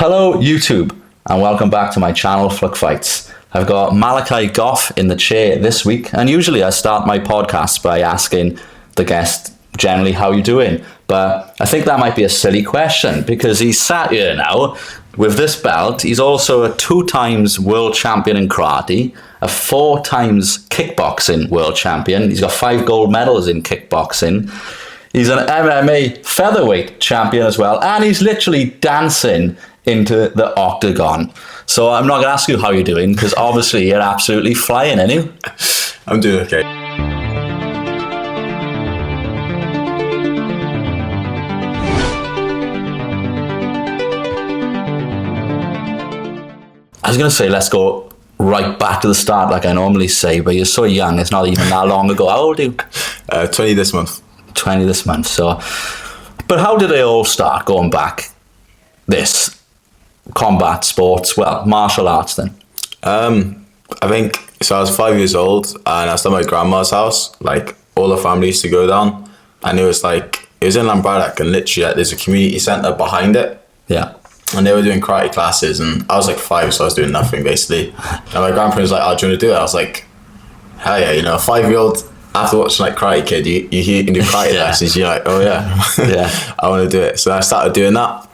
Hello YouTube and welcome back to my channel Fluck Fights. I've got Malakai Gough in the chair this week, and usually I start my podcast by asking the guest generally how you doing, but I think that might be a silly question because he's sat here now with this belt. He's also a 2 times world champion in karate, a 4 times kickboxing world champion. He's got 5 gold medals in kickboxing. He's an MMA featherweight champion as well, and he's literally dancing into the octagon. So I'm not going to ask you how you're doing, because obviously you're absolutely flying, aren't you? I'm doing okay. I was going to say, let's go right back to the start like I normally say, but you're so young, it's not even that long ago. How old are you? 20 this month. 20 this month, so... But how did they all start going back this combat sports, well, martial arts then? I think, so I was 5 years old and I was at my grandma's house. Like, all the family used to go down, and it was in Lambradac, and literally there's a community centre behind it. Yeah. And they were doing karate classes, and I was like 5, so I was doing nothing basically. And my grandparents was like, "Oh, do you want to do it?" I was like, hell yeah, a 5-year-old, after watching like Karate Kid, you hear you can do karate lessons, you're like, oh yeah, yeah, I want to do it. So I started doing that.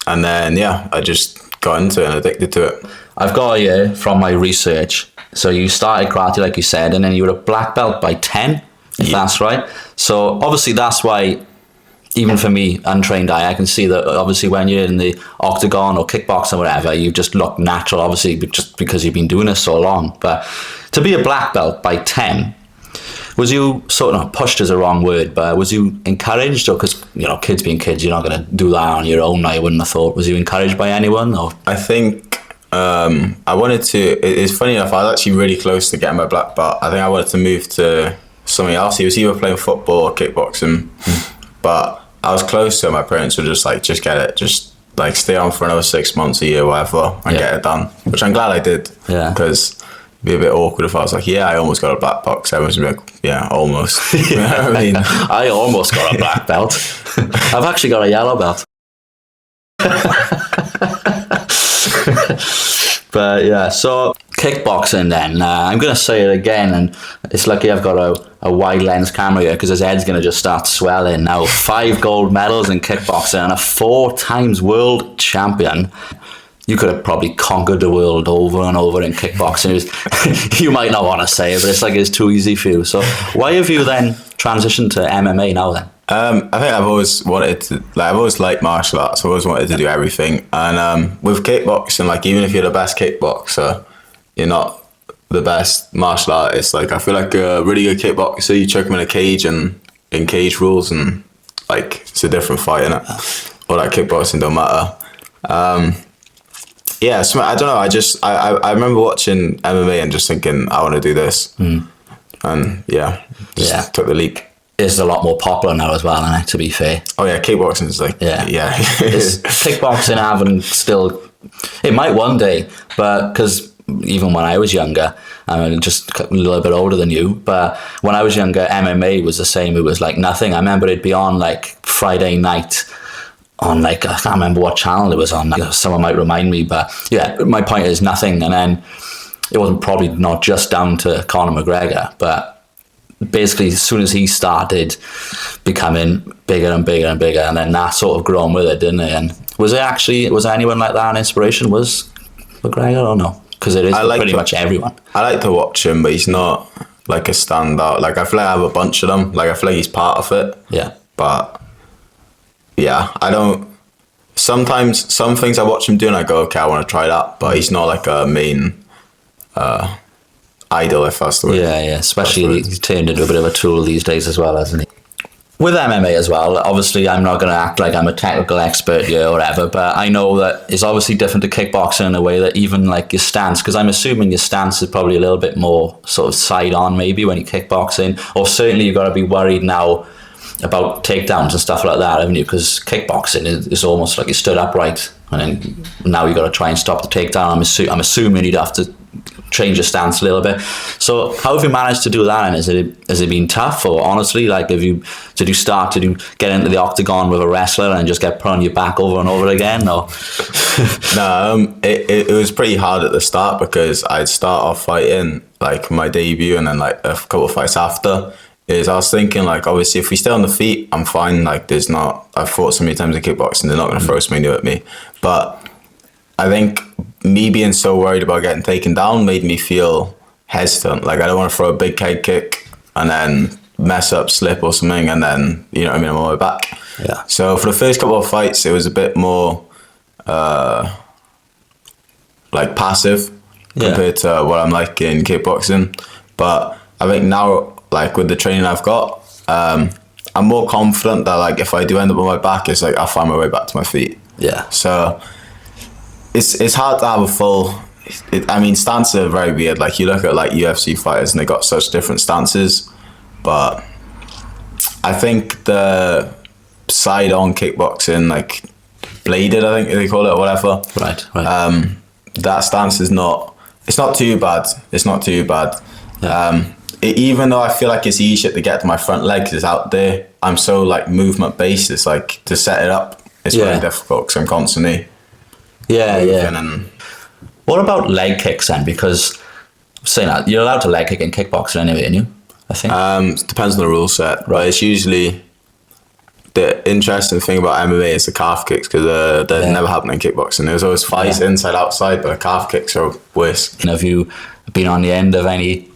And then, I just got into it and addicted to it. I've got here from my research. So you started karate, like you said, and then you were a black belt by 10, if that's right. So obviously that's why, even for me, untrained eye, I can see that obviously when you're in the octagon or kickboxing or whatever, you just look natural, obviously, just because you've been doing this so long. But to be a black belt by 10, was you sort of, pushed is a wrong word, but was you encouraged? Or because, kids being kids, you're not going to do that on your own, I wouldn't have thought. Was you encouraged by anyone? Or? I think I wanted to, it's funny enough, I was actually really close to getting my black belt. I think I wanted to move to something else. He was either playing football or kickboxing, but I was close to it. My parents were just like, just get it, just like stay on for another 6 months, a year, whatever, and get it done, which I'm glad I did. Yeah. Because it'd be a bit awkward if I was like, I almost got a black belt. Everyone's be like, yeah, almost. You know what I mean? I almost got a black belt. I've actually got a yellow belt. But yeah, so kickboxing then. I'm going to say it again, and it's lucky I've got a wide lens camera here because his head's going to just start swelling now. 5 gold medals in kickboxing and a 4 times world champion. You could have probably conquered the world over and over in kickboxing. You might not want to say it, but it's like it's too easy for you. So why have you then transitioned to MMA now then? I think I've always wanted to, I've always liked martial arts. I've always wanted to do everything. And with kickboxing, even if you're the best kickboxer, you're not the best martial artist. I feel like a really good kickboxer, you chuck him in a cage and in cage rules, and it's a different fight, innit? Or kickboxing don't matter. So I don't know. I remember watching MMA and just thinking, I want to do this. And just took the leap. It's a lot more popular now as well, isn't it, to be fair? Oh yeah, kickboxing is It's kickboxing having still, it might one day, but because even when I was younger, I'm just a little bit older than you, but when I was younger, MMA was the same. It was like nothing. I remember it'd be on Friday night on I can't remember what channel it was on. Someone might remind me, but yeah, my point is nothing. And then it wasn't probably not just down to Conor McGregor, but basically as soon as he started becoming bigger and bigger and bigger, and then that sort of grown with it, didn't it? And was there anyone like that an inspiration? Was McGregor or no? Because it is pretty much everyone. I like to watch him, but he's not a standout. I feel like I have a bunch of them. I feel like he's part of it. Yeah. But yeah, I don't. Sometimes some things I watch him do and I go, okay, I want to try that. But he's not a main idol, if that's the word. Yeah. Especially he's turned into a bit of a tool these days as well, hasn't he? With MMA as well, obviously I'm not going to act like I'm a technical expert here or whatever, but I know that it's obviously different to kickboxing in a way that even your stance, because I'm assuming your stance is probably a little bit more sort of side on maybe when you're kickboxing, or certainly you've got to be worried now about takedowns and stuff like that, haven't you? Because kickboxing is almost like you stood upright and then now you've got to try and stop the takedown. I'm assuming you'd have to change your stance a little bit. So how have you managed to do that? And has it been tough, or honestly, like, did you get into the octagon with a wrestler and just get put on your back over and over again? Or No, it was pretty hard at the start because I'd start off fighting like my debut and then like a couple of fights after. I was thinking, like, obviously if we stay on the feet, I'm fine. Like, I've fought so many times in kickboxing, they're not going to throw something new at me. But I think me being so worried about getting taken down made me feel hesitant. Like, I don't want to throw a big head kick and then mess up, slip or something, and then, you know what I mean, I'm on my back. Yeah. So for the first couple of fights, it was a bit more like passive compared to what I'm like in kickboxing. But I think now, like, with the training I've got, I'm more confident that, like, if I do end up on my back, it's like I'll find my way back to my feet. Yeah. So it's hard to have a full. Stances are very weird. Like, you look at like UFC fighters and they got such different stances, but I think the side on kickboxing, like bladed, I think they call it, or whatever. Right. That stance is not. It's not too bad. It's not too bad. Yeah. Even though I feel like it's easier to get to my front leg because it's out there, I'm so like movement based. It's like to set it up, it's really difficult because I'm constantly moving. And what about leg kicks then? Because saying that, you're allowed to leg kick in kickboxing anyway, aren't you? I think. It depends on the rule set, right? It's usually the interesting thing about MMA is the calf kicks because they never happen in kickboxing. There's always fights inside outside, but the calf kicks are worse. And have you been on the end of any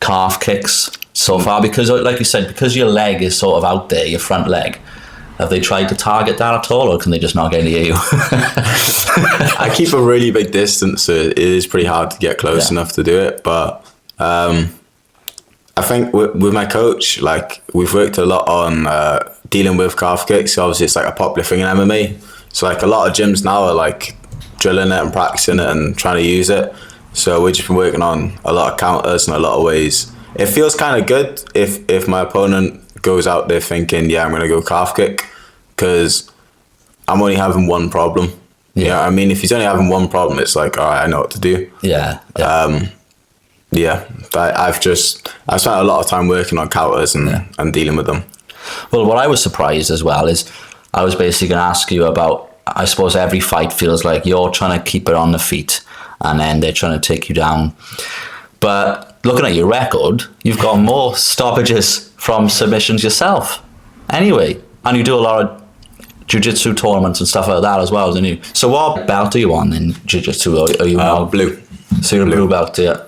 calf kicks so far? Because like you said, because your leg is sort of out there, your front leg, have they tried to target that at all, or can they just not get near you? I keep a really big distance, so it is pretty hard to get close enough to do it. But I think with my coach, like, we've worked a lot on dealing with calf kicks. Obviously it's like a popular thing in MMA, so like a lot of gyms now are like drilling it and practicing it and trying to use it. So we've just been working on a lot of counters and a lot of ways. It feels kind of good if my opponent goes out there thinking, I'm going to go calf kick, because I'm only having one problem. Yeah. You know what I mean? If he's only having one problem, it's like, all right, I know what to do. I've spent a lot of time working on counters and dealing with them. Well, what I was surprised as well is I was basically going to ask you about, I suppose every fight feels like you're trying to keep it on the feet and then they're trying to take you down. But looking at your record, you've got more stoppages from submissions yourself. Anyway, and you do a lot of jiu-jitsu tournaments and stuff like that as well, don't you? So what belt are you on in jiu-jitsu? Are you now blue? So you're a blue belt, yeah.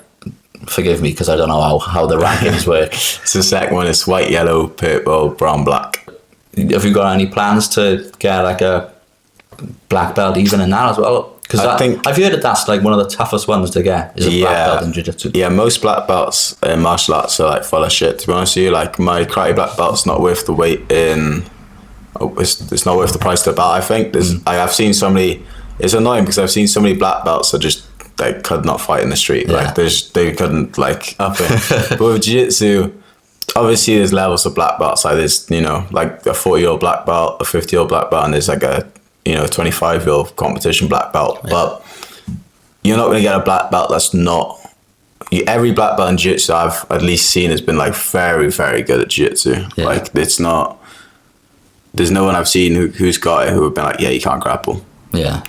Forgive me, because I don't know how the rankings work. It's the second one. It's white, yellow, purple, brown, black. Have you got any plans to get like a black belt even in that as well? Because I've heard that's like one of the toughest ones to get, is a black belt in jiu-jitsu. Yeah, most black belts in martial arts are like full of shit, to be honest with you. Like, my karate black belt's not worth the weight in... It's not worth the price of the belt, I think. I've seen so many... It's annoying because I've seen so many black belts that just they could not fight in the street. Yeah. Like, they couldn't, like, up it. But with jiu-jitsu, obviously there's levels of black belts. Like, there's, you know, like a 40-year-old black belt, a 50-year-old black belt, and there's like a, you know, 25-year-old competition black belt. Yeah. But you're not going to get a black belt that's not... Every black belt in jiu-jitsu I've at least seen has been like very, very good at jiu-jitsu. Yeah. Like, it's not... There's no one I've seen who's got it who have been like, you can't grapple. Yeah.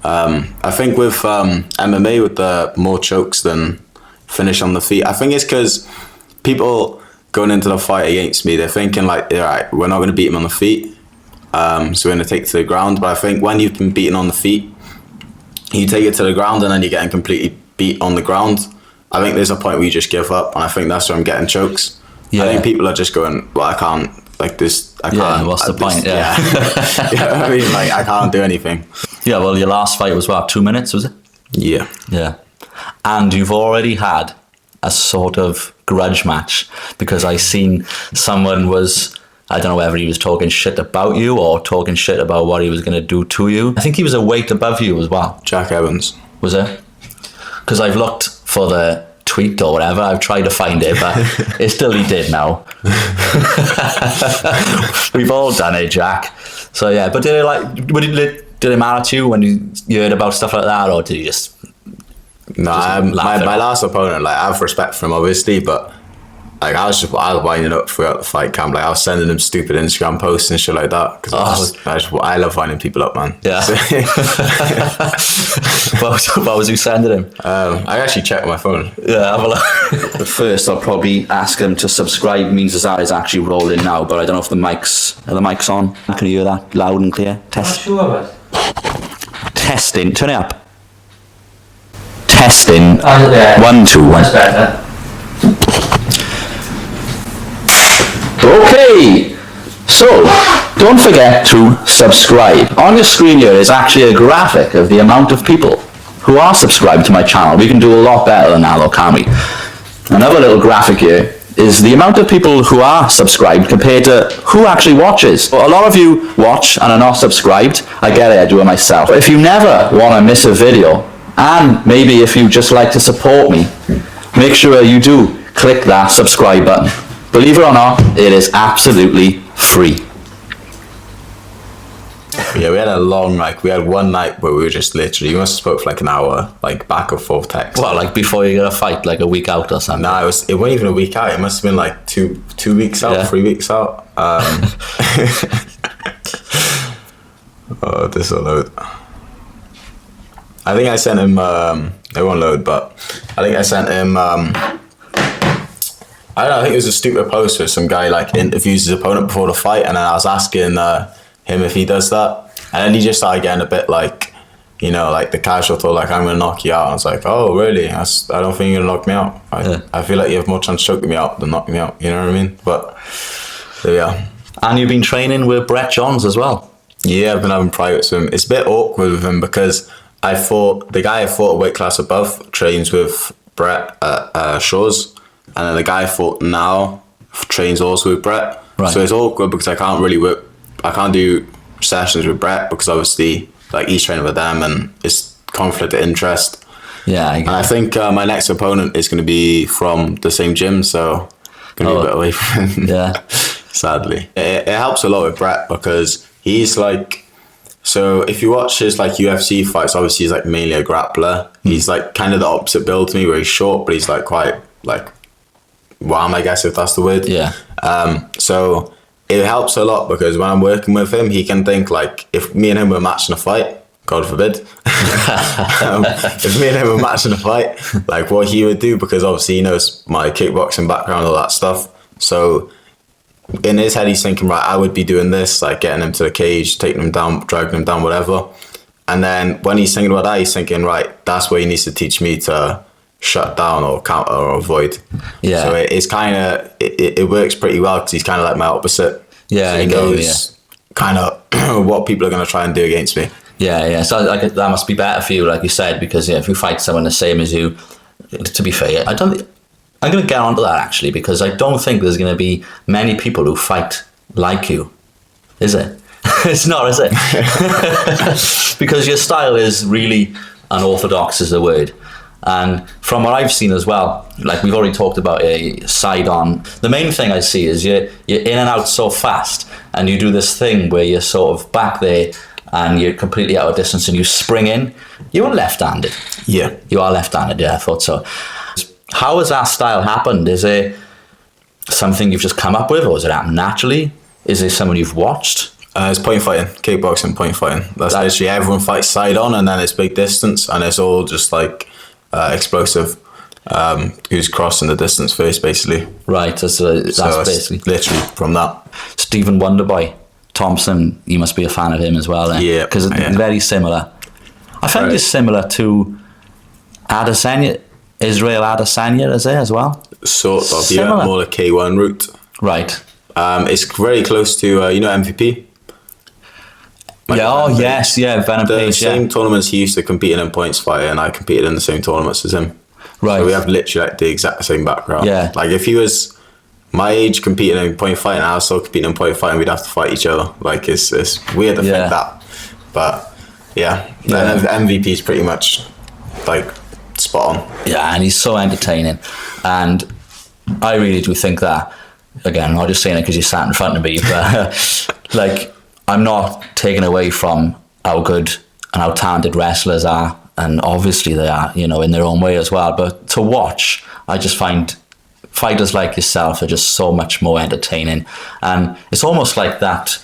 I think with MMA, with the more chokes than finish on the feet, I think it's because people going into the fight against me, they're thinking like, all right, we're not going to beat him on the feet, so we're going to take it to the ground. But I think when you've been beaten on the feet, you take it to the ground and then you're getting completely beat on the ground. I think there's a point where you just give up, and I think that's where I'm getting chokes. Yeah. I think people are just going, well, I can't, like this, I can't. Yeah, what's the point? Yeah. I mean, like, I can't do anything. Yeah, well, your last fight was what, 2 minutes, was it? Yeah. Yeah. And you've already had a sort of grudge match, because I seen someone was, I don't know whether he was talking shit about you or talking shit about what he was going to do to you. I think he was a weight above you as well. Jack Evans. Was it? Because I've looked for the tweet or whatever, I've tried to find it, but it's still he did now. We've all done it, Jack. So yeah, but did it matter to you when you heard about stuff like that, or did you just No, my last opponent, like, I have respect for him, obviously, but like I was winding up throughout the fight camp. Like I was sending him stupid Instagram posts and shit like that because I love winding people up, man. Yeah. What was you sending him? I actually checked my phone. Yeah, have a look. First, I'll probably ask him to subscribe. Means his eye is actually rolling now, but I don't know if the mic's on. Can you hear that loud and clear? Test. I'm not sure. Testing. Turn it up. Testing. Yeah. 1, 2, 1. That's better. Okay, so don't forget to subscribe. On your screen here is actually a graphic of the amount of people who are subscribed to my channel. We can do a lot better than that, though, can't we? Another little graphic here is the amount of people who are subscribed compared to who actually watches. A lot of you watch and are not subscribed. I get it, I do it myself. If you never want to miss a video, and maybe if you just like to support me, make sure you do click that subscribe button. Believe it or not, it is absolutely free. Yeah, we had we had one night where we were just literally, we must have spoke for like an hour, like back and forth text. Well, like before you get a fight, like a week out or something. No, it wasn't even a week out. It must have been like two weeks out, 3 weeks out. Oh, this will load. I think I sent him, it won't load, but I think I sent him, I don't know, I think it was a stupid post where some guy like interviews his opponent before the fight, and then I was asking him if he does that, and then he just started getting a bit like, you know, like the casual thought, like, I'm gonna knock you out. And I was like, oh really? I don't think you're gonna knock me out. I feel like you have more chance choking me out than knocking me out, you know what I mean? But there we are. And you've been training with Brett Johns as well. Yeah, I've been having privates with him. It's a bit awkward with him because the guy I fought a weight class above trains with Brett at Shaw's. And then the guy I fought now trains also with Brett. Right. So it's awkward because I can't do sessions with Brett because obviously like he's training with them and it's conflict of interest. Yeah. And I think my next opponent is going to be from the same gym, so going to be a bit away from him. Yeah. Sadly. It helps a lot with Brett because he's like, so if you watch his like UFC fights, obviously he's like mainly a grappler. He's like kind of the opposite build to me where he's short, but he's like quite like wham, I guess, if that's the word. Yeah. So it helps a lot because when I'm working with him, he can think like if me and him were matching a fight, God forbid, if me and him were matching a fight, like what he would do, because obviously he knows my kickboxing background, all that stuff. So in his head, he's thinking, right, I would be doing this, like getting him to the cage, taking him down, dragging him down, whatever. And then when he's thinking about that, he's thinking, right, that's where he needs to teach me to shut down or counter or avoid. Yeah. So it's kind of it works pretty well because he's kind of like my opposite. Yeah, so he knows kind of what people are going to try and do against me. Yeah. So like that must be better for you, like you said, because if you fight someone the same as you, to be fair, I'm going to get onto that actually because I don't think there's going to be many people who fight like you, is it? It's not, is it? Because your style is really unorthodox, is the word. And from what I've seen as well, like we've already talked about a side on, the main thing I see is you're in and out so fast, and you do this thing where you're sort of back there and you're completely out of distance and you spring in. You are left-handed. Yeah. You are left-handed, yeah, I thought so. How has that style happened? Is it something you've just come up with, or is it happened naturally? Is it someone you've watched? It's point fighting, kickboxing, point fighting. That's literally everyone fights side on, and then it's big distance, and it's all just like explosive. Who's crossing the distance first, basically. Right, that's basically literally from that. Stephen Wonderboy Thompson, you must be a fan of him as well, then. Yeah, because it's very similar. I find it's similar to Adesanya, Israel Adesanya, is it as well? Sort of, similar. Yeah, more like K1 route. Right. It's very close to you know MVP. Yes, Venom the Page, same tournaments he used to compete in points fighter, and I competed in the same tournaments as him. Right. So we have literally like the exact same background. Yeah. Like if he was my age competing in point fighting, and I was still competing in point fighting, we'd have to fight each other. Like it's weird to think that, but yeah. And MVP is pretty much like spot on. Yeah, and he's so entertaining, and I really do think that. Again, I'm not just saying it because you sat in front of me, but like I'm not taking away from how good and how talented wrestlers are and obviously they are, you know, in their own way as well. But to watch, I just find fighters like yourself are just so much more entertaining, and it's almost like that.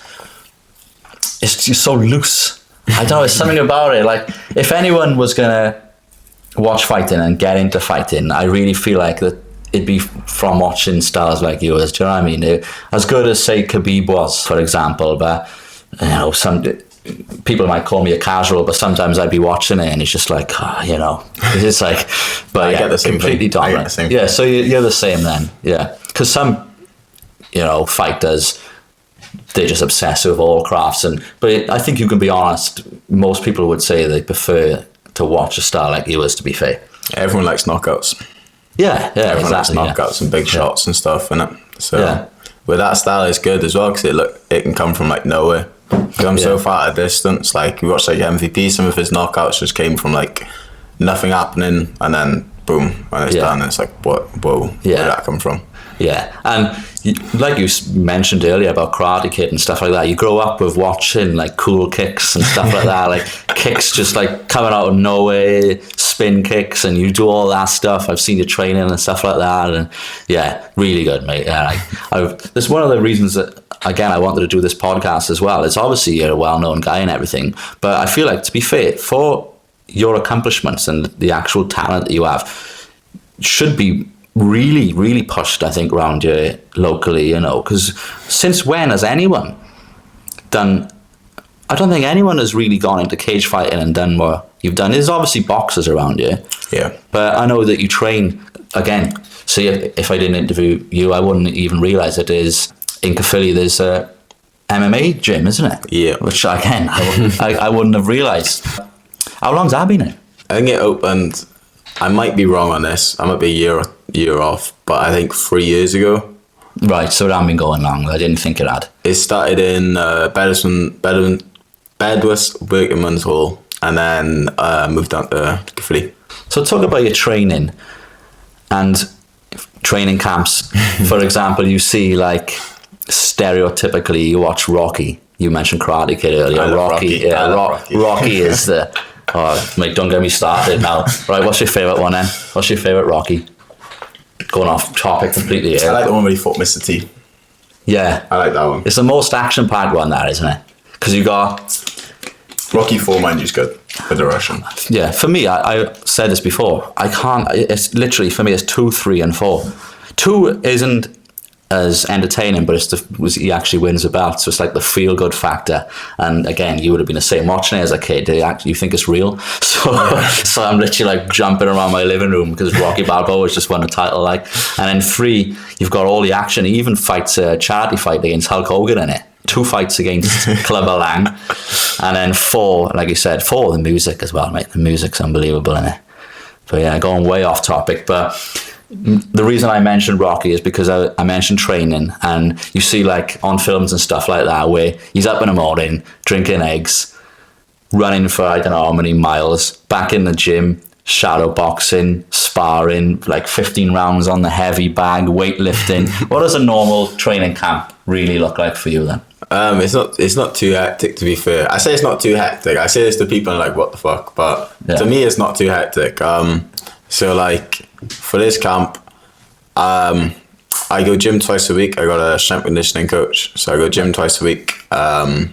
It's just so loose. I don't know. There's something about it. Like if anyone was gonna watch fighting and get into fighting, I really feel like that it'd be from watching stars like yours. Do you know what I mean? As good as say Khabib was, for example, but you know, some people might call me a casual, but sometimes I'd be watching it and it's just like, you know, it's like, but I get the same completely thing. dominant. Yeah, so you're the same then. Yeah, because some, you know, fighters, they're just obsessed with all crafts, but I think you can be honest. Most people would say they prefer to watch a star like yours. To be fair, everyone likes knockouts. Yeah, Everyone exactly. likes knockouts and big shots and stuff, innit? So, Yeah. but that style is good as well because it can come from like nowhere. Come so far at a distance. Like we watched like MVP, some of his knockouts just came from like nothing happening, and then boom, when it's done, it's like what? Whoa, where did that come from? Yeah, and like you mentioned earlier about Karate Kid and stuff like that, you grow up with watching like cool kicks and stuff like that, like kicks just like coming out of nowhere, spin kicks, and you do all that stuff. I've seen you training and stuff like that, and yeah, really good, mate. Yeah, that's one of the reasons that, again, I wanted to do this podcast as well. It's obviously you're a well-known guy and everything, but I feel like, to be fair, for your accomplishments and the actual talent that you have, should be really, really pushed, I think, around here locally, you know, because since when has anyone done, I don't think anyone has really gone into cage fighting and done what you've done. There's obviously boxers around here. Yeah. But I know that you train, again, so if I didn't interview you, I wouldn't even realise it is, in Caerphilly, there's a MMA gym, isn't it? Yeah. Which, again, I wouldn't have realised. How long's that been in? I think it opened, I might be wrong on this, I might be a year off, but I think 3 years ago. Right, so it hasn't been going long. I didn't think it had. It started in Bedwas Workingman's Hall, and then moved on to Caerphilly. So talk about your training and training camps. For example, you see like stereotypically you watch Rocky. You mentioned Karate Kid earlier. I love Rocky. Yeah, Rocky is the... Oh, mate, don't get me started now. Right, what's your favourite one then? What's your favourite Rocky? Going off topic completely here. I like the one where he fought Mr. T. Yeah. I like that one. It's the most action-packed one, that, isn't it? Because you got... Rocky 4, mind you, is good with the Russian. Yeah, for me, I said this before, I can't... It's literally, for me, it's 2, 3 and 4. 2 isn't as entertaining, but he actually wins the belt, so it's like the feel-good factor. And again, you would have been the same watching it as a kid. You think it's real? So I'm literally like jumping around my living room because Rocky Balboa has just won a title, like. And then 3, you've got all the action. He even fights a charity fight against Hulk Hogan in it. 2 fights against Clubber Lang. And then 4, like you said, 4, the music as well, mate. The music's unbelievable in it. But yeah, going way off topic, but the reason I mentioned Rocky is because I mentioned training, and you see like on films and stuff like that where he's up in the morning drinking eggs, running for I don't know how many miles, back in the gym, shadow boxing, sparring, like 15 rounds on the heavy bag, weightlifting. What does a normal training camp really look like for you then? It's not too hectic, to be fair. I say it's not too hectic. I say this to people and like, what the fuck? But to me, it's not too hectic. So like for this camp, I go gym twice a week. I got a strength conditioning coach, so I go gym twice a week. I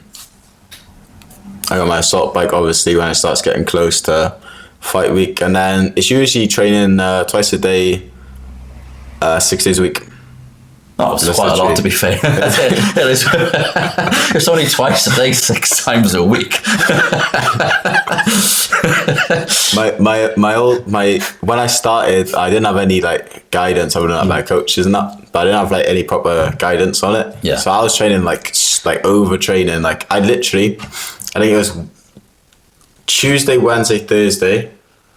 got my assault bike, obviously, when it starts getting close to fight week, and then it's usually training twice a day, 6 days a week. Oh, it's quite a lot, to be fair. It's only twice a day, 6 times a week. When I started, I didn't have any like guidance. I wouldn't have like coaches and that, but I didn't have like any proper guidance on it. Yeah. So I was training like overtraining. Like I think it was Tuesday, Wednesday, Thursday.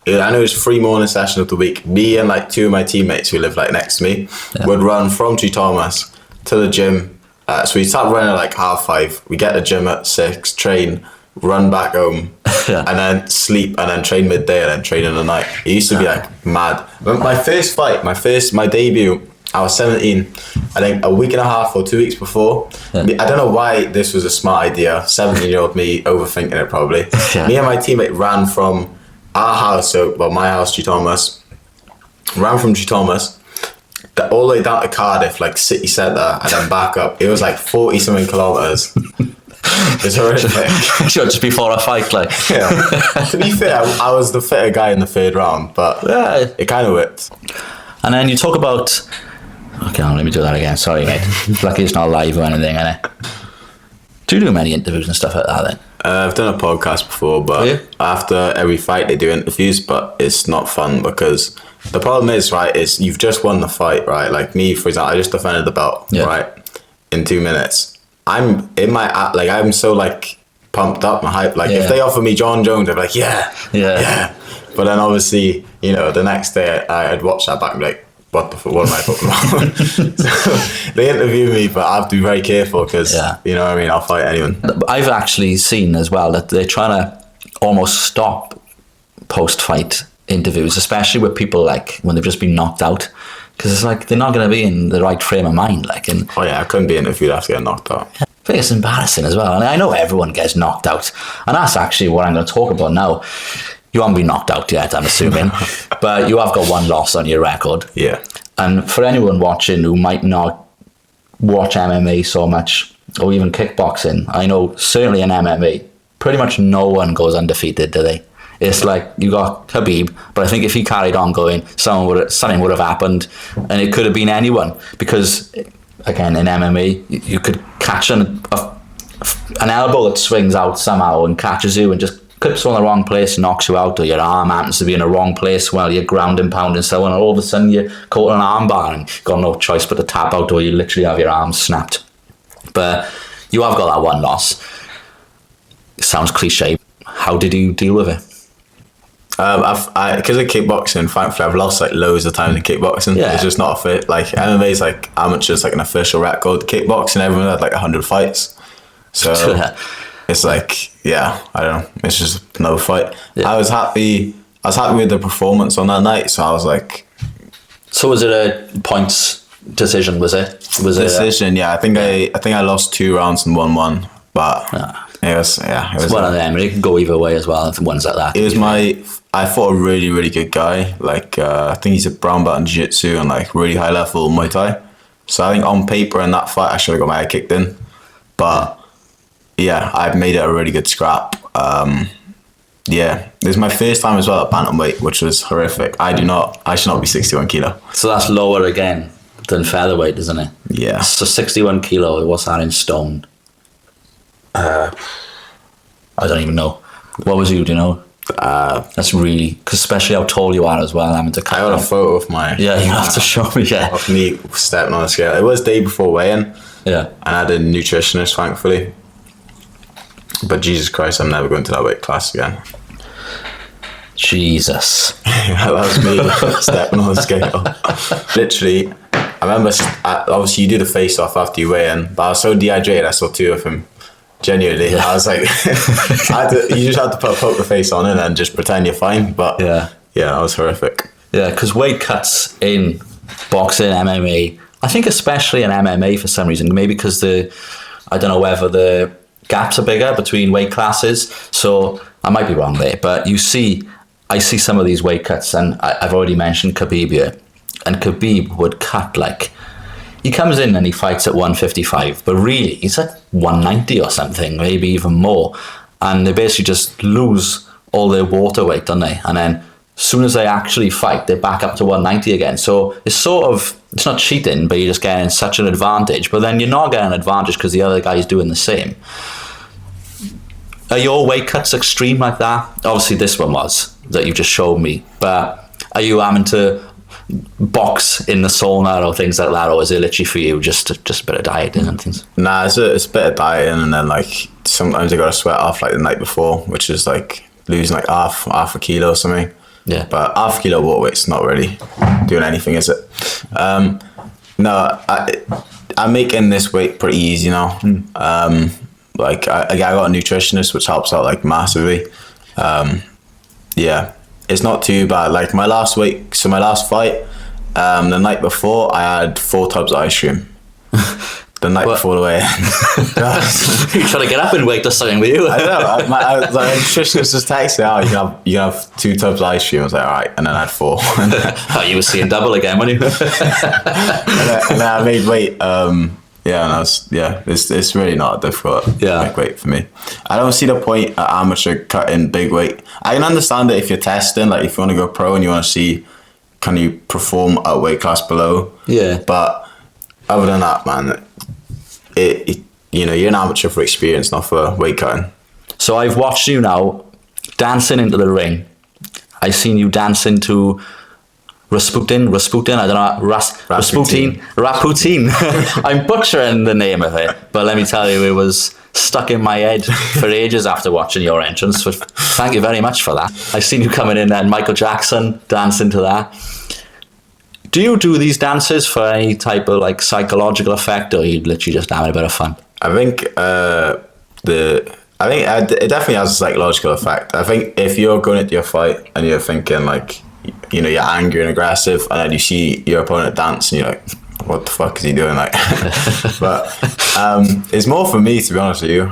I know it was 3 morning sessions of the week. Me and like 2 of my teammates who live like next to me would run from G Thomas to the gym. So we start running at like 5:30. We get to the gym at 6, train, run back home, and then sleep, and then train midday, and then train in the night. It used to be like mad. My first fight, my debut, I was 17. I think a week and a half or 2 weeks before. I don't know why this was a smart idea. 17-year-old me overthinking it probably. Me and my teammate ran from our house, my house, G Thomas, ran from G Thomas all the way down to Cardiff, like city centre, and then back up. It was like 40 something kilometres. It's horrific. Sure, just before a fight, like. Yeah. To be fair, I was the fitter guy in the third round, but Yeah. it kind of worked. And then you talk about... Okay, let me do that again. Sorry, mate. Lucky it's not live or anything, innit? Do you do many interviews and stuff like that then? I've done a podcast before, but after every fight they do interviews, but it's not fun because the problem is, right, is you've just won the fight, right? Like me, for example, I just defended the belt, right, in 2 minutes. I'm so like pumped up and hyped. Like if they offer me John Jones, I'd be like, yeah. But then obviously, you know, the next day I'd watch that back and be like, what the fuck, what am I talking about? So they interview me, but I have to be very careful because, you know what I mean, I'll fight anyone. I've actually seen as well that they're trying to almost stop post-fight interviews, especially with people like when they've just been knocked out, because it's like they're not going to be in the right frame of mind. Like, and I couldn't be interviewed after getting knocked out. I think it's embarrassing as well. And I know everyone gets knocked out, and that's actually what I'm going to talk about now. You haven't been knocked out yet, I'm assuming, but you have got one loss on your record. Yeah. And for anyone watching who might not watch MMA so much, or even kickboxing, I know certainly in MMA, pretty much no one goes undefeated, do they? It's like you got Khabib, but I think if he carried on going, something would have happened, and it could have been anyone. Because again, in MMA, you could catch an elbow that swings out somehow and catches you and just clips on the wrong place and knocks you out, or your arm happens to be in the wrong place while you're ground and pounding so on, and all of a sudden you're caught in an arm bar and you've got no choice but to tap out, or you literally have your arm snapped. But you have got that one loss. It sounds cliche. How did you deal with it? Because of kickboxing, thankfully I've lost like loads of times in kickboxing. It's just not a fit. Like MMA is like amateurs, like an official record. Kickboxing, everyone had like 100 fights. So it's like, I don't know. It's just no fight. I was happy with the performance on that night. So I was like, so was it a points decision? Was it? Decision? I think I lost 2 rounds and won 1. But it was one of them. It can go either way as well. Ones like that. It was I fought a really, really good guy. Like I think he's a brown belt in jiu-jitsu and like really high level Muay Thai. So I think on paper in that fight I should have got my head kicked in. But I made it a really good scrap. This is my first time as well at bantamweight, which was horrific. I should not be 61 kilo. So that's lower again than featherweight, isn't it? Yeah. So 61 kilo, what's that in stone? I don't even know. What was you, do you know? That's really, because especially how tall you are as well. I got a photo of my... Yeah, you have to show me, of me stepping on a scale. It was day before weigh-in. Yeah. And I had a nutritionist, thankfully. But Jesus Christ, I'm never going to that weight class again. Jesus. That was me stepping on the scale. Literally, I remember, obviously you do the face-off after you weigh in, but I was so dehydrated, I saw 2 of him. Genuinely, I was like, you just had to poke the face on and then just pretend you're fine. But that was horrific. Yeah, because weight cuts in boxing, MMA, I think especially in MMA for some reason, maybe because I don't know whether the gaps are bigger between weight classes. So I might be wrong there, but I see some of these weight cuts, and I've already mentioned Khabib here, and Khabib would cut like. He comes in and he fights at 155, but really he's at 190 or something, maybe even more. And they basically just lose all their water weight, don't they? And then as soon as they actually fight, they're back up to 190 again. So it's it's not cheating, but you're just getting such an advantage. But then you're not getting an advantage because the other guy is doing the same. Are your weight cuts extreme like that? Obviously this one was, that you just showed me. But are you having to box in the sauna or things like that, or is it literally for you just a bit of dieting and things? Nah, it's a bit of dieting, and then like sometimes I got to sweat off like the night before, which is like losing like half a kilo or something. Yeah, but half a kilo water weight's not really doing anything, is it? No, I'm making this weight pretty easy now. Like I got a nutritionist, which helps out like massively. It's not too bad. Like my last fight, the night before, I had 4 tubs of ice cream. the night before the weigh-in. You trying to get up and wait or something with you? I know. Like, Trish was just texting, "Oh, you can have 2 tubs of ice cream." I was like, "All right," and then I had 4. Oh, you were seeing double again, weren't you? and then I made weight. It's really not difficult. Make weight for me. I don't see the point at amateur cutting big weight. I can understand it if you're testing, like if you want to go pro and you want to see can you perform at weight class below. Yeah. But other than that, man, you're an amateur for experience, not for weight cutting. So I've watched you now dancing into the ring. I've seen you dancing to Rasputin, I don't know, Rasputin. I'm butchering the name of it, but let me tell you, it was stuck in my head for ages after watching your entrance. So thank you very much for that. I've seen you coming in and Michael Jackson dancing to that. Do you do these dances for any type of like psychological effect, or are you literally just having a bit of fun? I think it definitely has a psychological effect. I think if you're going into your fight and you're thinking like, you're angry and aggressive, and then you see your opponent dance and you're like, what the fuck is he doing? Like, but it's more for me, to be honest with you.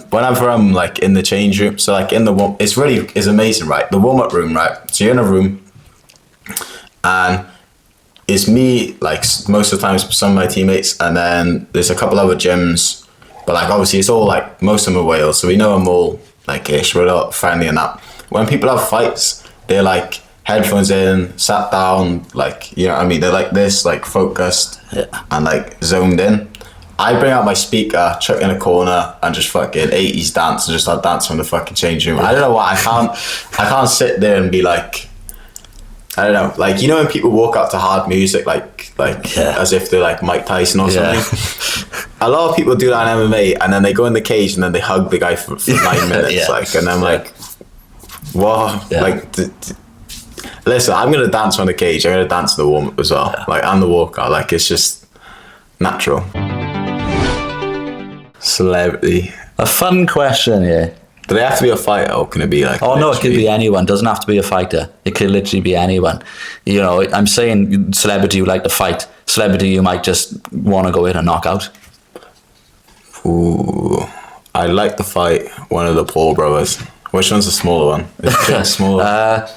Whenever I'm like in the change room, so like in the it's amazing, right? The warm-up room, right? So you're in a room and it's me, like most of the time it's some of my teammates, and then there's a couple other gyms, but like obviously it's all like, most of them are Wales, so we know them all like ish, we're a lot friendly and that. When people have fights, they're like headphones in, sat down, like, you know what I mean? They're like this, like focused and like zoned in. I bring out my speaker, chuck in a corner, and just fucking 80s dance and just start dancing in the fucking change room. I don't know why, I can't sit there and be like, I don't know, like, when people walk up to hard music, like as if they're like Mike Tyson or something. A lot of people do that in MMA, and then they go in the cage and then they hug the guy for 9 minutes, like, and I'm like, what? Like, listen, I'm gonna dance on the cage. I'm gonna dance in the warm up as well, like, and the walkout. Like, it's just natural. Celebrity. A fun question here. Do they have to be a fighter, or can it be like? Oh no, it could be anyone. Doesn't have to be a fighter. It could literally be anyone. I'm saying celebrity you like to fight. Celebrity you might just want to go in and knock out. Ooh, I'd like to fight one of the Paul brothers. Which one's the smaller one? Is it smaller?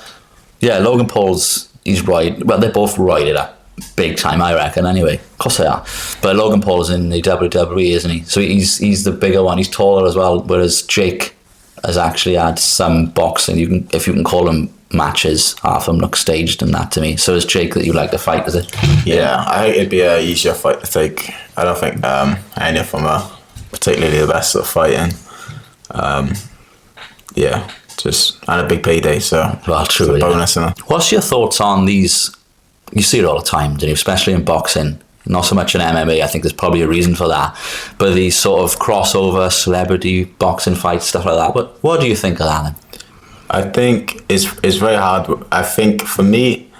Yeah, Logan Paul's, he's roided. Well, they're both roided up big time, I reckon, anyway. Of course they are. But Logan Paul's in the WWE, isn't he? So he's the bigger one. He's taller as well, whereas Jake has actually had some boxing, if you can call them matches, half of them look staged and that to me. So is Jake that you like to fight, is it? Yeah, I think it'd be an easier fight to take. I don't think any of them are particularly the best at fighting. And a big payday, so well, true, it's a bonus. Yeah. What's your thoughts on these? You see it all the time, don't you? Especially in boxing, not so much in MMA. I think there's probably a reason for that. But these sort of crossover celebrity boxing fights, stuff like that. What do you think of that then? I think it's very hard. I think for me,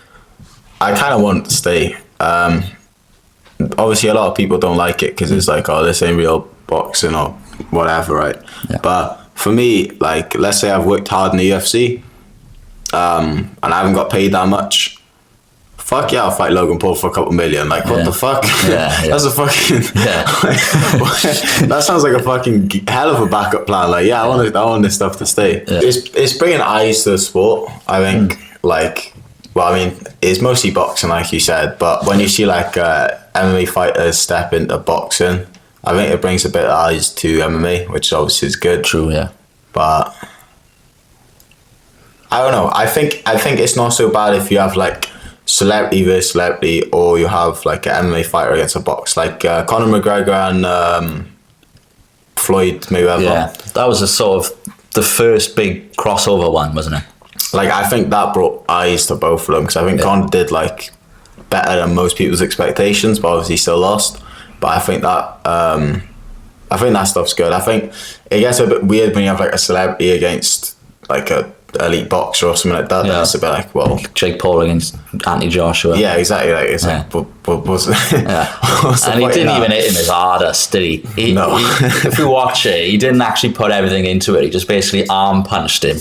I kind of want to stay. Obviously, a lot of people don't like it because it's like, oh, this ain't real boxing or whatever, right? Yeah. But for me, like, let's say I've worked hard in the UFC, and I haven't got paid that much. Fuck yeah, I'll fight Logan Paul for a couple million. Like, what the fuck? Yeah. That's a fucking... Yeah. That sounds like a fucking hell of a backup plan. Like, yeah, I want this stuff to stay. Yeah. It's bringing eyes to the sport, I think. Like, well, I mean, it's mostly boxing, like you said, but when you see, like, MMA fighters step into boxing, I think it brings a bit of eyes to MMA, which obviously is good. True, yeah. But I don't know. I think it's not so bad if you have like celebrity versus celebrity, or you have like an MMA fighter against a box, like Conor McGregor and Floyd Mayweather. Yeah, that was a sort of the first big crossover one, wasn't it? Like, I think that brought eyes to both of them, because I think Conor did like better than most people's expectations, but obviously still lost. But I think that stuff's good. I think it gets a bit weird when you have like a celebrity against like a elite boxer or something like that. Yeah. It's a bit like, well, Jake Paul against Anthony Joshua. Yeah, exactly. Like, it's like, what's and he didn't even hit him as hardest, did he? No. If you watch it, he didn't actually put everything into it. He just basically arm punched him.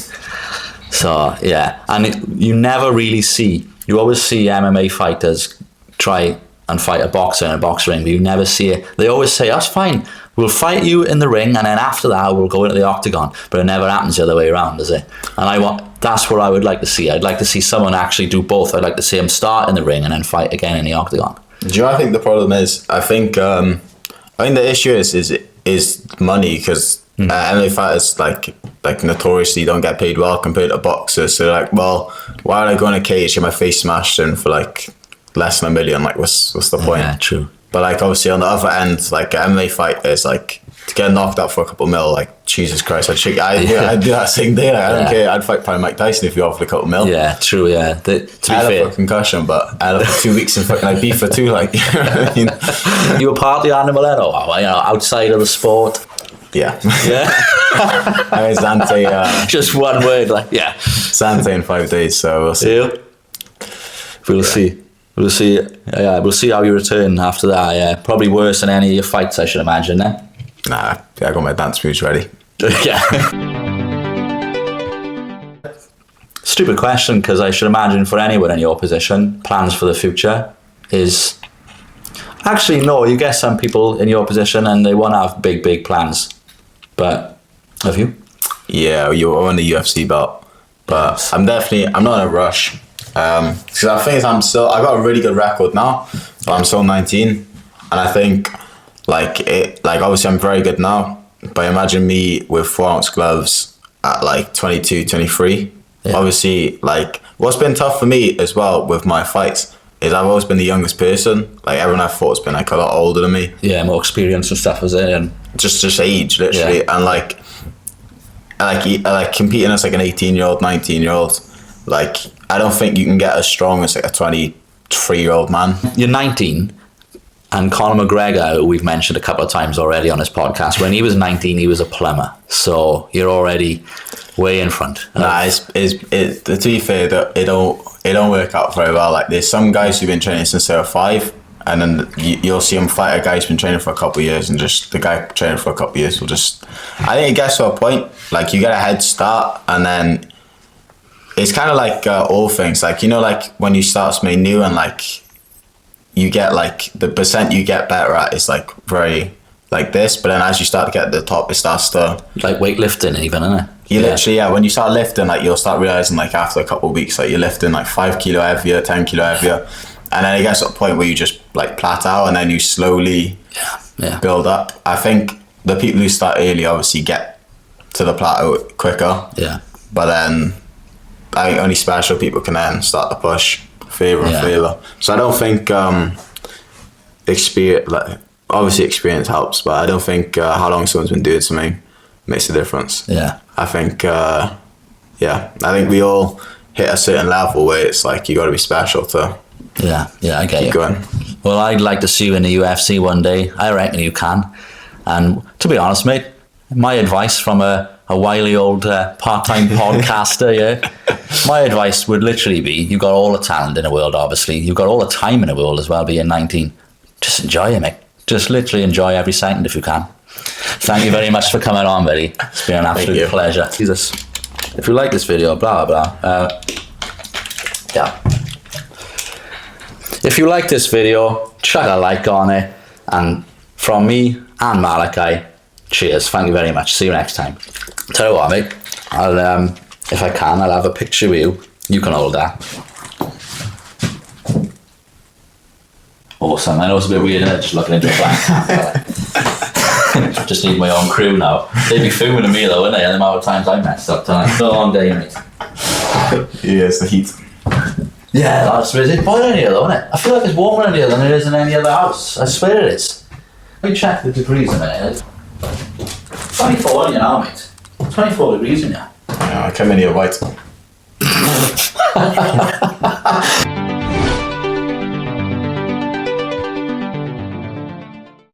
So yeah, and you never really see. You always see MMA fighters try and fight a boxer in a box ring, but you never see it. They always say, that's fine, we'll fight you in the ring, and then after that we'll go into the octagon. But it never happens the other way around, does it? And that's what I would like to see. I'd like to see someone actually do both. I'd like to see him start in the ring and then fight again in the octagon. Do you know what I think the problem is? I think the issue is money, because MMA fighters like notoriously don't get paid well compared to boxers. So they're like, well, why would I go in a cage and my face smashed in for like less than $1 million? Like, what's the point? Yeah, true. But like, obviously on the other end, like an MMA fight is like, to get knocked out for a couple mil, like, Jesus Christ, I'd do that same day. Like, I don't care. I'd fight probably Mike Tyson if you offered a couple mil. Yeah, true. Yeah. To be fair, a concussion, but I had it for 2 weeks and fucking beef for 2. Like, you know what I mean? You were part of the animal then, or outside of the sport? Yeah. Yeah. I was Zante. Just one word, like, yeah. Zante in 5 days, so we'll see. Yeah. We'll see. We'll see. Yeah, we'll see how you return after that. Yeah, probably worse than any of your fights, I should imagine. Then. Nah, I got my dance moves ready. Yeah. Stupid question, because I should imagine for anyone in your position, plans for the future is. Actually, no. You get some people in your position and they want to have big plans, but have you? Yeah, you on the UFC belt, but yes. I'm not in a rush. Because I think I got a really good record now, but I'm still 19, and I think obviously I'm very good now, but imagine me with 4-ounce gloves at like 22, 23. Yeah. Obviously, like, what's been tough for me as well with my fights is I've always been the youngest person. Like, everyone I've fought has been like a lot older than me. Yeah, more experience and stuff, is it? And just age, literally. Yeah. And like competing as like an 18-year-old, 19-year-old, like, I don't think you can get as strong as like a 23-year-old man. You're 19, and Conor McGregor, who we've mentioned a couple of times already on this podcast, when he was 19, he was a plumber. So you're already way in front. Nah, to be fair, it don't work out very well. Like, there's some guys who've been training since they were 5, and then you'll see them fight a guy who's been training for a couple of years, and just the guy training for a couple of years will just. I think it gets to a point like you get a head start, and then. It's kind of like all things, like, you know, like when you start something new and like you get like the percent you get better at is like very like this, but then as you start to get to the top, it starts to like weightlifting even, isn't it? Literally, when you start lifting, like, you'll start realizing like after a couple of weeks, like, you're lifting like 5 kilo heavier, 10 kilo heavier, and then it gets to a point where you just like plateau, and then you slowly build up. I think the people who start early obviously get to the plateau quicker, but then I think only special people can then start to push further and further. So I don't think experience, like, obviously experience helps, but I don't think how long someone's been doing something makes a difference. Yeah. I think I think we all hit a certain level where it's like you got to be special to I get keep going. Well, I'd like to see you in the UFC one day. I reckon you can. And to be honest, mate, my advice from a wily old part-time podcaster, my advice would literally be, you've got all the talent in the world, obviously. You've got all the time in the world as well, being 19. Just enjoy it, mate. Just literally enjoy every second if you can. Thank you very much for coming on, buddy. It's been an absolute pleasure. Jesus. If you like this video, blah, blah, If you like this video, chuck a like on it. And from me and Malakai, cheers. Thank you very much. See you next time. Tell you what, mate. I'll, if I can, I'll have a picture with you. You can hold that. Awesome. I know it's a bit weird, isn't it? Just looking into a blank camera. Just need my own crew now. They'd be filming me though, wouldn't they? And the amount of times I messed up tonight. So long day, mate. Yeah, it's the heat. Yeah, that's what it is. Boiling in here though, isn't it? I feel like it's warmer in here than it is in any other house. I swear it is. Let me check the degrees a minute. 24 in here now, mate. 24 degrees in here. Yeah, I come in here white.